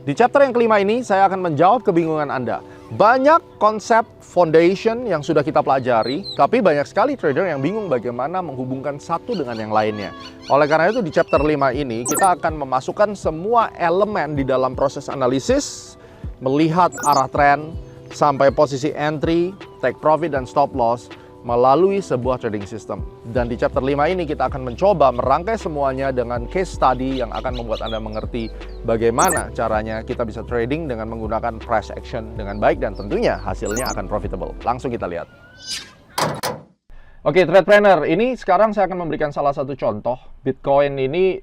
Di chapter yang kelima ini, saya akan menjawab kebingungan Anda. Banyak konsep foundation yang sudah kita pelajari, tapi banyak sekali trader yang bingung bagaimana menghubungkan satu dengan yang lainnya. Oleh karena itu, di chapter 5 ini, kita akan memasukkan semua elemen di dalam proses analisis, melihat arah tren, sampai posisi entry, take profit, dan stop loss, melalui sebuah trading system. Dan di chapter 5 ini kita akan mencoba merangkai semuanya dengan case study yang akan membuat Anda mengerti bagaimana caranya kita bisa trading dengan menggunakan price action dengan baik dan tentunya hasilnya akan profitable. Langsung kita lihat. Oke, Tradepreneur, ini sekarang saya akan memberikan salah satu contoh. Bitcoin ini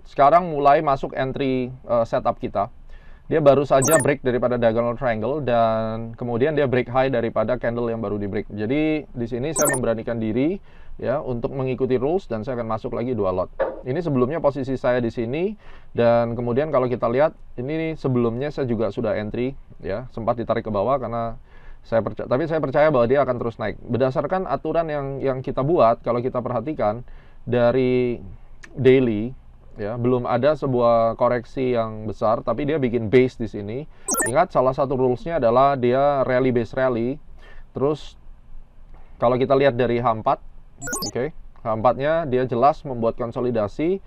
sekarang mulai masuk entry setup kita. Dia baru saja break daripada diagonal triangle dan kemudian dia break high daripada candle yang baru di break. Jadi di sini saya memberanikan diri ya untuk mengikuti rules dan saya akan masuk lagi 2 lot. Ini sebelumnya posisi saya di sini dan kemudian kalau kita lihat ini sebelumnya saya juga sudah entry ya, sempat ditarik ke bawah karena saya percaya bahwa dia akan terus naik. Berdasarkan aturan yang kita buat, kalau kita perhatikan dari daily ya, belum ada sebuah koreksi yang besar, tapi dia bikin base di sini. Ingat, salah satu rulesnya adalah dia rally base rally. Terus kalau kita lihat dari H4, oke, H4-nya dia jelas membuat konsolidasi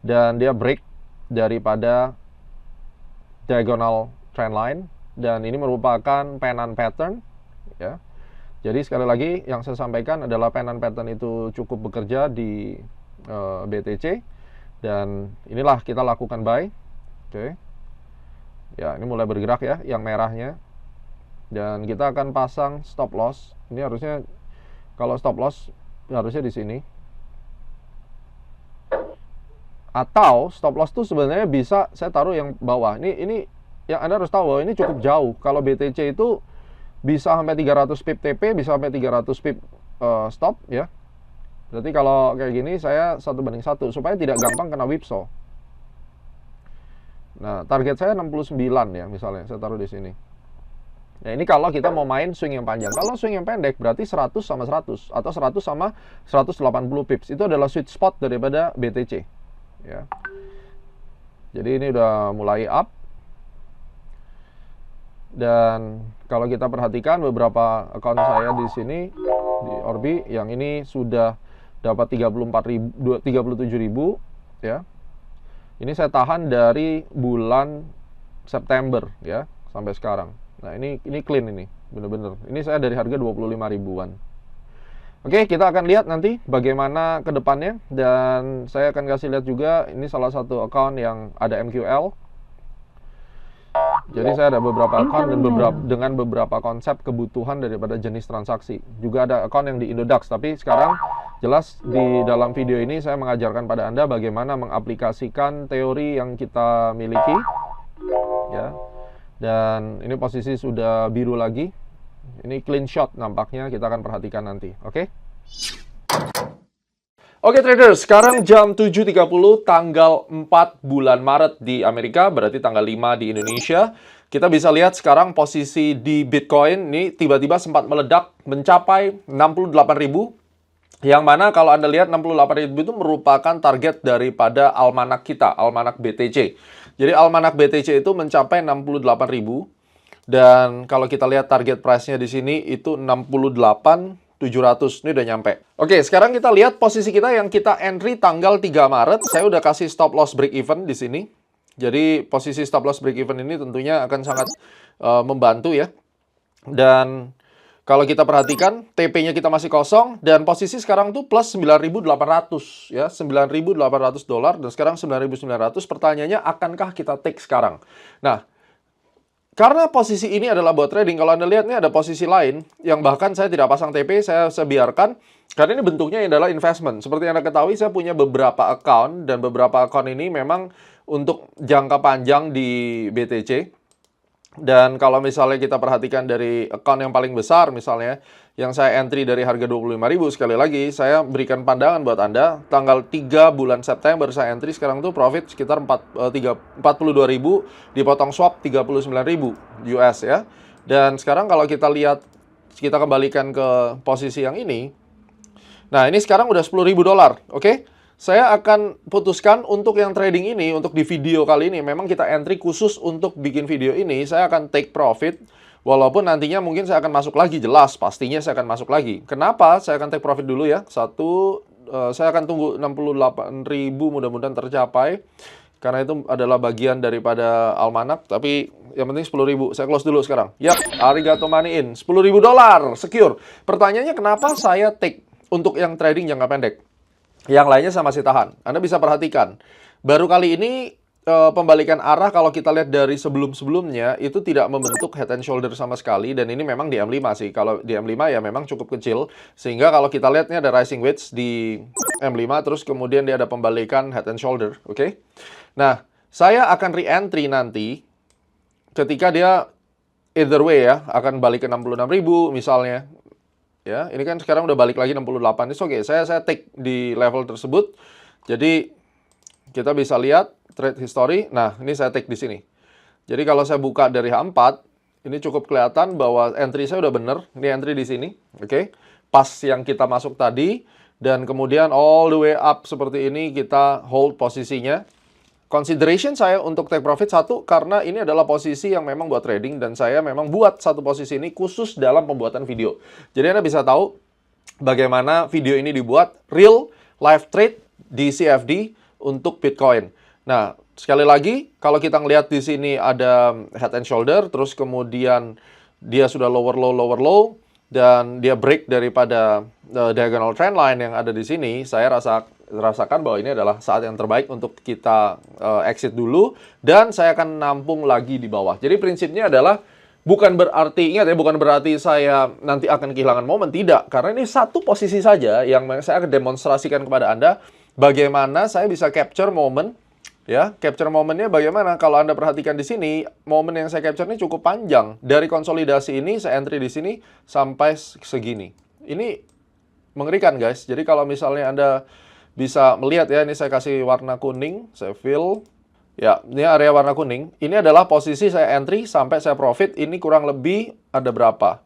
dan dia break daripada diagonal trend line dan ini merupakan pennant pattern ya. Jadi sekali lagi yang saya sampaikan adalah pennant pattern itu cukup bekerja di BTC. Dan inilah kita lakukan buy. Oke. Ya, ini mulai bergerak ya, yang merahnya. Dan kita akan pasang stop loss. Ini harusnya, kalau stop loss harusnya di sini. Atau stop loss itu sebenarnya bisa saya taruh yang bawah. Ini yang Anda harus tahu bahwa ini cukup jauh. Kalau BTC itu bisa sampai 300 pip TP, bisa sampai 300 pip stop ya. Berarti kalau kayak gini saya 1:1 supaya tidak gampang kena whipsaw. Nah, target saya 69 ya misalnya, saya taruh di sini. Nah, ini kalau kita mau main swing yang panjang. Kalau swing yang pendek berarti 100 sama 100 atau 100 sama 180 pips. Itu adalah sweet spot daripada BTC. Ya. Jadi ini udah mulai up. Dan kalau kita perhatikan beberapa account saya di sini di Orbi yang ini sudah dapat 37.000 ya. Ini saya tahan dari bulan September ya sampai sekarang. Nah, ini clean ini, bener-bener. Ini saya dari harga 25 ribuan. Oke, kita akan lihat nanti bagaimana ke depannya dan saya akan kasih lihat juga ini salah satu account yang ada MQL. Jadi saya ada beberapa account dan dengan beberapa konsep kebutuhan daripada jenis transaksi. Juga ada account yang di Indodax, tapi sekarang jelas di dalam video ini saya mengajarkan pada Anda bagaimana mengaplikasikan teori yang kita miliki. Ya. Dan ini posisi sudah biru lagi. Ini clean shot nampaknya, kita akan perhatikan nanti. Oke? Oke traders, sekarang jam 7.30 tanggal 4 bulan Maret di Amerika, berarti tanggal 5 di Indonesia. Kita bisa lihat sekarang posisi di Bitcoin ini tiba-tiba sempat meledak mencapai 68.000. Yang mana kalau Anda lihat 68.000 itu merupakan target daripada almanak kita, almanak BTC. Jadi almanak BTC itu mencapai 68.000 dan kalau kita lihat target price-nya di sini itu 68.700, ini udah nyampe. Oke, sekarang kita lihat posisi kita yang kita entry tanggal 3 Maret. Saya udah kasih stop loss break even di sini. Jadi posisi stop loss break even ini tentunya akan sangat membantu ya. Dan kalau kita perhatikan TP-nya kita masih kosong dan posisi sekarang tuh plus 9.800 ya, 9.800 dolar dan sekarang 9.900. Pertanyaannya akankah kita take sekarang? Nah, karena posisi ini adalah buat trading, kalau Anda lihat ini ada posisi lain yang bahkan saya tidak pasang TP, saya biarkan karena ini bentuknya adalah investment. Seperti yang Anda ketahui, saya punya beberapa account dan beberapa account ini memang untuk jangka panjang di BTC. Dan kalau misalnya kita perhatikan dari account yang paling besar misalnya, yang saya entry dari harga 25.000, sekali lagi saya berikan pandangan buat Anda, tanggal 3 bulan September saya entry, sekarang tuh profit sekitar 42.000, dipotong swap 39.000 US ya. Dan sekarang kalau kita lihat, kita kembalikan ke posisi yang ini, nah ini sekarang udah 10.000 dolar, oke? saya akan putuskan untuk yang trading ini, untuk di video kali ini, memang kita entry khusus untuk bikin video ini, saya akan take profit, walaupun nantinya mungkin saya akan masuk lagi, jelas, pastinya saya akan masuk lagi. Kenapa? Saya akan take profit dulu ya. Saya akan tunggu 68.000 mudah-mudahan tercapai. Karena itu adalah bagian daripada almanak, tapi yang penting 10.000. Saya close dulu sekarang. Yap, arigato money in. $10.000, secure. Pertanyaannya kenapa saya take untuk yang trading jangka pendek? Yang lainnya saya masih tahan. Anda bisa perhatikan, baru kali ini pembalikan arah kalau kita lihat dari sebelum-sebelumnya itu tidak membentuk head and shoulder sama sekali, dan ini memang di M5 sih. Kalau di M5 ya memang cukup kecil, sehingga kalau kita lihat ini ada rising wedge di M5, terus kemudian dia ada pembalikan head and shoulder, oke? Nah, saya akan re-entry nanti ketika dia either way ya, akan balik ke 66.000 misalnya. Ya, ini kan sekarang udah balik lagi 68. Itu oke, saya take di level tersebut. Jadi kita bisa lihat trade history. Nah, ini saya take di sini. Jadi kalau saya buka dari H4, ini cukup kelihatan bahwa entry saya udah bener. Ini entry di sini, oke? Pas yang kita masuk tadi, dan kemudian all the way up seperti ini kita hold posisinya. Consideration saya untuk take profit satu, karena ini adalah posisi yang memang buat trading, dan saya memang buat satu posisi ini khusus dalam pembuatan video. Jadi Anda bisa tahu bagaimana video ini dibuat real live trade di CFD untuk Bitcoin. Nah, sekali lagi, kalau kita ngelihat di sini ada head and shoulder, terus kemudian dia sudah lower low, dan dia break daripada diagonal trend line yang ada di sini, saya rasakan bahwa ini adalah saat yang terbaik untuk kita exit dulu, dan saya akan nampung lagi di bawah. Jadi prinsipnya adalah bukan berarti, ingat ya, bukan berarti saya nanti akan kehilangan momen, tidak. Karena ini satu posisi saja yang saya akan demonstrasikan kepada Anda bagaimana saya bisa capture momen. Ya, capture momennya bagaimana? Kalau Anda perhatikan di sini, momen yang saya capture ini cukup panjang. Dari konsolidasi ini, saya entry di sini sampai segini. Ini mengerikan, guys. Jadi kalau misalnya Anda bisa melihat ya, ini saya kasih warna kuning, saya fill. Ya, ini area warna kuning. Ini adalah posisi saya entry sampai saya profit. Ini kurang lebih ada berapa?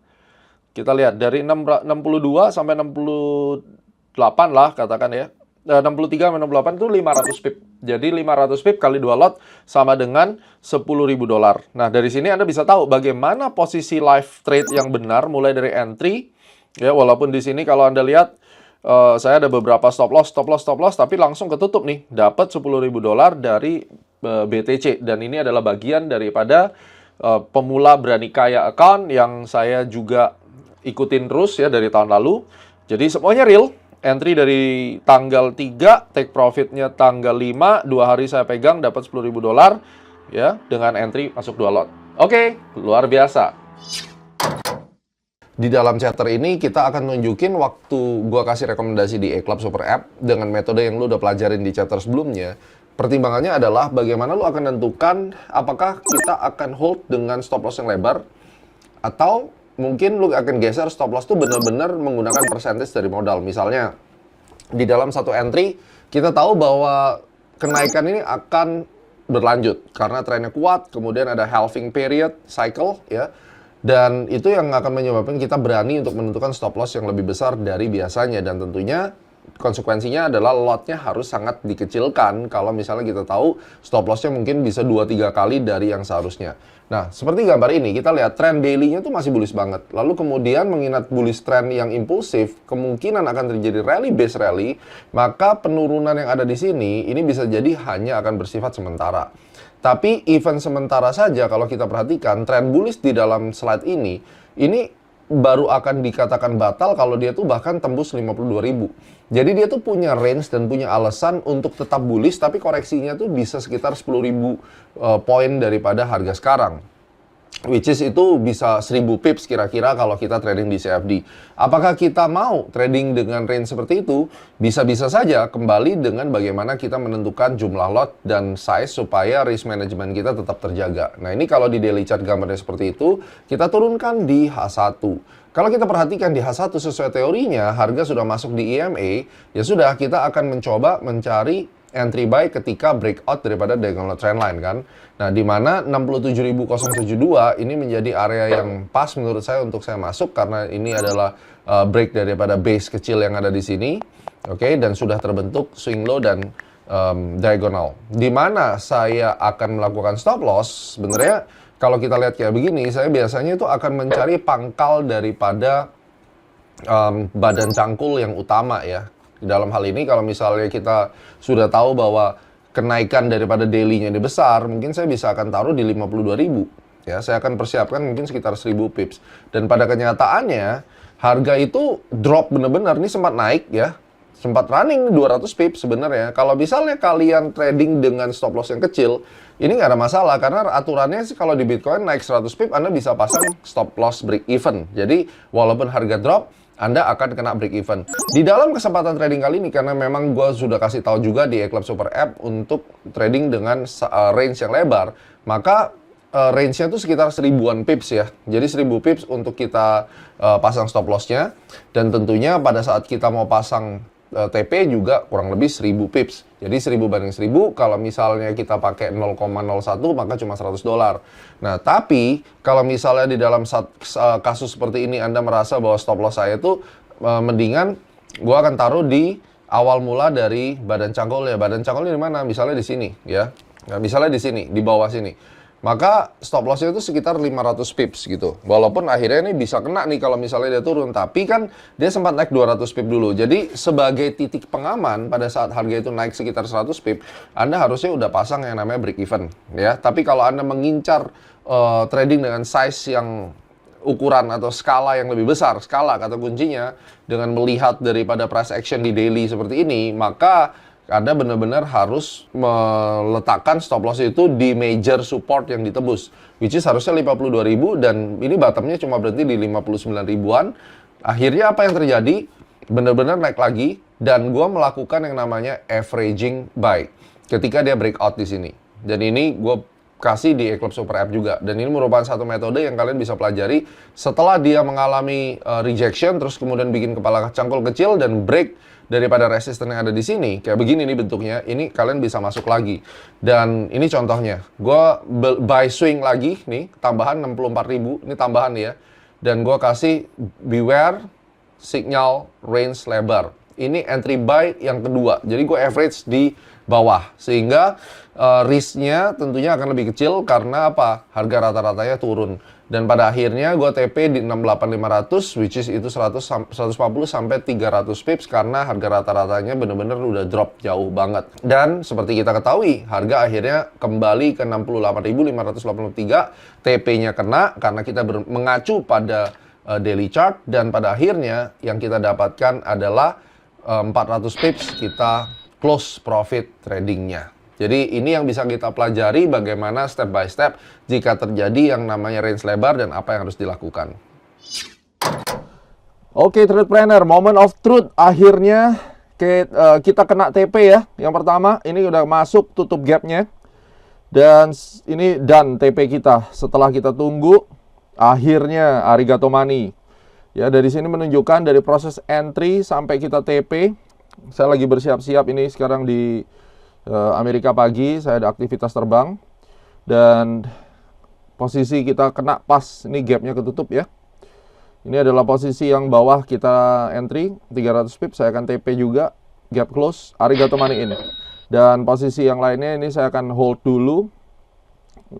Kita lihat, dari 62 sampai 68 lah, katakan ya. 63 sampai 68 itu 500 pip. Jadi 500 pip kali 2 lot sama dengan $10.000. Nah, dari sini Anda bisa tahu bagaimana posisi live trade yang benar mulai dari entry. Ya, walaupun di sini kalau Anda lihat saya ada beberapa stop loss, tapi langsung ketutup nih. Dapat $10.000 dari BTC, dan ini adalah bagian daripada pemula berani kaya account yang saya juga ikutin terus ya dari tahun lalu. Jadi semuanya real. Entry dari tanggal 3, take profitnya tanggal 5, 2 hari saya pegang dapat $10.000 ya, dengan entry masuk 2 lot. Oke, luar biasa. Di dalam chapter ini kita akan nunjukin waktu gua kasih rekomendasi di eClub Super App dengan metode yang lu udah pelajarin di chapter sebelumnya. Pertimbangannya adalah bagaimana lu akan tentukan apakah kita akan hold dengan stop loss yang lebar, atau mungkin lu akan geser stop loss tuh benar-benar menggunakan percentage dari modal. Misalnya, di dalam satu entry, kita tahu bahwa kenaikan ini akan berlanjut karena trennya kuat, kemudian ada halving period cycle ya. Dan itu yang akan menyebabkan kita berani untuk menentukan stop loss yang lebih besar dari biasanya, dan tentunya konsekuensinya adalah lotnya harus sangat dikecilkan kalau misalnya kita tahu stop lossnya mungkin bisa 2-3 kali dari yang seharusnya. Nah, seperti gambar ini, kita lihat trend daily-nya tuh masih bullish banget. Lalu kemudian mengingat bullish trend yang impulsif, kemungkinan akan terjadi rally based rally, maka penurunan yang ada di sini, ini bisa jadi hanya akan bersifat sementara. Tapi event sementara saja kalau kita perhatikan, trend bullish di dalam slide ini baru akan dikatakan batal kalau dia tuh bahkan tembus 52.000. Jadi dia tuh punya range dan punya alasan untuk tetap bullish, tapi koreksinya tuh bisa sekitar 10.000 poin daripada harga sekarang. Which is itu bisa 1000 pips kira-kira kalau kita trading di CFD. Apakah kita mau trading dengan range seperti itu? Bisa-bisa saja, kembali dengan bagaimana kita menentukan jumlah lot dan size supaya risk management kita tetap terjaga. Nah, ini kalau di daily chart gambarnya seperti itu, kita turunkan di H1. Kalau kita perhatikan di H1 sesuai teorinya, harga sudah masuk di EMA, ya sudah, kita akan mencoba mencari entry buy ketika breakout daripada diagonal trendline kan. Nah, di mana 67.072 ini menjadi area yang pas menurut saya untuk saya masuk karena ini adalah break daripada base kecil yang ada di sini. Oke, dan sudah terbentuk swing low dan diagonal. Di mana saya akan melakukan stop loss, sebenarnya kalau kita lihat kayak begini, saya biasanya itu akan mencari pangkal daripada badan cangkul yang utama ya. Dalam hal ini kalau misalnya kita sudah tahu bahwa kenaikan daripada daily-nya ini besar, mungkin saya bisa akan taruh di 52.000. Ya, saya akan persiapkan mungkin sekitar 1.000 pips. Dan pada kenyataannya, harga itu drop bener-bener. Ini sempat naik ya. Sempat running 200 pips sebenarnya. Kalau misalnya kalian trading dengan stop loss yang kecil, ini nggak ada masalah. Karena aturannya sih kalau di Bitcoin naik 100 pips, Anda bisa pasang stop loss break even. Jadi, walaupun harga drop, Anda akan kena break even. Di dalam kesempatan trading kali ini, karena memang gue sudah kasih tahu juga di Eclipse Super App untuk trading dengan range yang lebar, maka range-nya itu sekitar 1000-an pips ya. Jadi 1000 pips untuk kita pasang stop loss-nya. Dan tentunya pada saat kita mau pasang TP juga kurang lebih 1000 pips. Jadi 1000 banding 1000, kalau misalnya kita pakai 0,01 maka cuma $100. Nah, tapi kalau misalnya di dalam kasus seperti ini Anda merasa bahwa stop loss saya itu mendingan gua akan taruh di awal mula dari badan cangkul ya. Badan cangkulnya di mana? Misalnya di sini ya. Nah, misalnya di sini, di bawah sini. Maka stop loss-nya itu sekitar 500 pips gitu. Walaupun akhirnya ini bisa kena nih kalau misalnya dia turun. Tapi kan dia sempat naik 200 pips dulu. Jadi sebagai titik pengaman pada saat harga itu naik sekitar 100 pips, Anda harusnya udah pasang yang namanya break even. Ya. Tapi kalau Anda mengincar trading dengan size yang ukuran atau skala yang lebih besar, skala kata kuncinya, dengan melihat daripada price action di daily seperti ini, maka Anda benar-benar harus meletakkan stop loss itu di major support yang ditebus, which is harusnya 52.000 dan ini bottomnya cuma berhenti di 59.000-an. Akhirnya apa yang terjadi? Benar-benar naik lagi dan gua melakukan yang namanya averaging buy ketika dia breakout di sini. Dan ini gua kasih di Eclipse Super App juga. Dan ini merupakan satu metode yang kalian bisa pelajari setelah dia mengalami rejection, terus kemudian bikin kepala cangkul kecil dan break daripada resisten yang ada di sini. Kayak begini nih bentuknya. Ini kalian bisa masuk lagi. Dan ini contohnya. Gue buy swing lagi nih, tambahan 64.000. Ini tambahan ya. Dan gue kasih beware signal range lebar. Ini entry buy yang kedua. Jadi gue average di bawah. Sehingga risk-nya tentunya akan lebih kecil karena apa? Harga rata-ratanya turun. Dan pada akhirnya gue TP di 68.500, which is itu 150 sampai 300 pips karena harga rata-ratanya bener-bener udah drop jauh banget. Dan seperti kita ketahui, harga akhirnya kembali ke 68.583, TP-nya kena karena kita mengacu pada daily chart, dan pada akhirnya yang kita dapatkan adalah 400 pips kita close profit tradingnya. Jadi ini yang bisa kita pelajari bagaimana step by step jika terjadi yang namanya range lebar dan apa yang harus dilakukan. Oke, Trade Planner, moment of truth. Akhirnya kita kena TP ya. Yang pertama, ini udah masuk tutup gapnya. Dan ini done TP kita. Setelah kita tunggu, akhirnya arigato money. Ya, dari sini menunjukkan dari proses entry sampai kita TP. Saya lagi bersiap-siap ini sekarang di Amerika pagi, saya ada aktivitas terbang dan posisi kita kena pas, ini gapnya ketutup ya. Ini adalah posisi yang bawah kita entry 300 pips, saya akan TP juga, gap close, arigato money in. Dan posisi yang lainnya ini saya akan hold dulu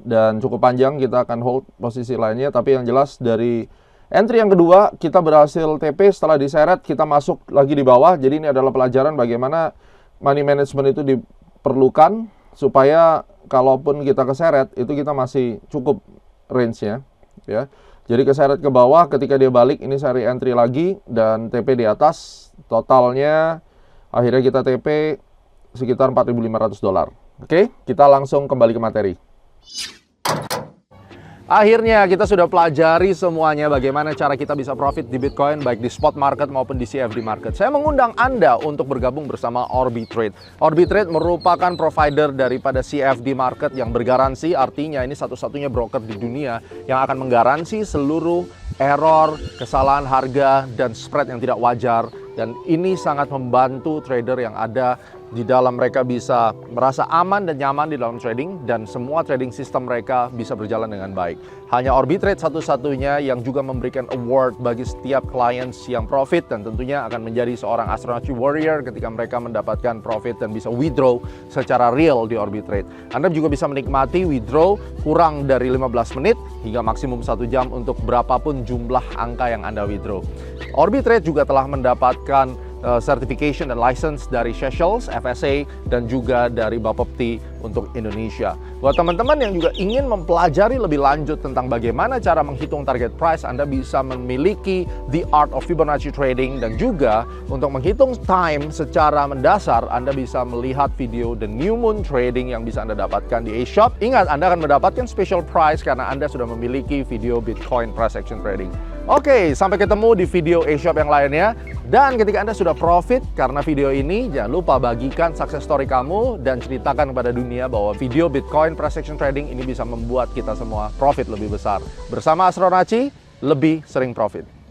dan cukup panjang kita akan hold posisi lainnya, tapi yang jelas dari entry yang kedua kita berhasil TP, setelah diseret kita masuk lagi di bawah. Jadi ini adalah pelajaran bagaimana money management itu diperlukan supaya kalaupun kita keseret itu kita masih cukup range-nya ya. Jadi keseret ke bawah, ketika dia balik ini saya re-entry lagi dan TP di atas. Totalnya akhirnya kita TP sekitar $4.500. Oke, kita langsung kembali ke materi. Akhirnya kita sudah pelajari semuanya bagaimana cara kita bisa profit di Bitcoin baik di spot market maupun di CFD market. Saya mengundang Anda untuk bergabung bersama Orbitrade. Orbitrade merupakan provider daripada CFD market yang bergaransi, artinya ini satu-satunya broker di dunia yang akan menggaransi seluruh error, kesalahan harga, dan spread yang tidak wajar. Dan ini sangat membantu trader yang ada Di dalam mereka bisa merasa aman dan nyaman di dalam trading, dan semua trading system mereka bisa berjalan dengan baik. Hanya Orbitrade satu-satunya yang juga memberikan award bagi setiap clients yang profit, dan tentunya akan menjadi seorang Astronauts Warrior ketika mereka mendapatkan profit dan bisa withdraw secara real di Orbitrade. Anda juga bisa menikmati withdraw kurang dari 15 menit hingga maksimum 1 jam untuk berapapun jumlah angka yang Anda withdraw. Orbitrade juga telah mendapatkan certification dan license dari Seychelles, FSA, dan juga dari Bapepti untuk Indonesia. Buat teman-teman yang juga ingin mempelajari lebih lanjut tentang bagaimana cara menghitung target price, Anda bisa memiliki The Art of Fibonacci Trading, dan juga untuk menghitung time secara mendasar, Anda bisa melihat video The New Moon Trading yang bisa Anda dapatkan di eShop. Ingat, Anda akan mendapatkan special price karena Anda sudah memiliki video Bitcoin Price Action Trading. Oke, sampai ketemu di video eShop yang lainnya. Dan ketika Anda sudah profit karena video ini, jangan lupa bagikan success story kamu dan ceritakan kepada dunia bahwa video Bitcoin Price Action Trading ini bisa membuat kita semua profit lebih besar. Bersama Astronauts, lebih sering profit.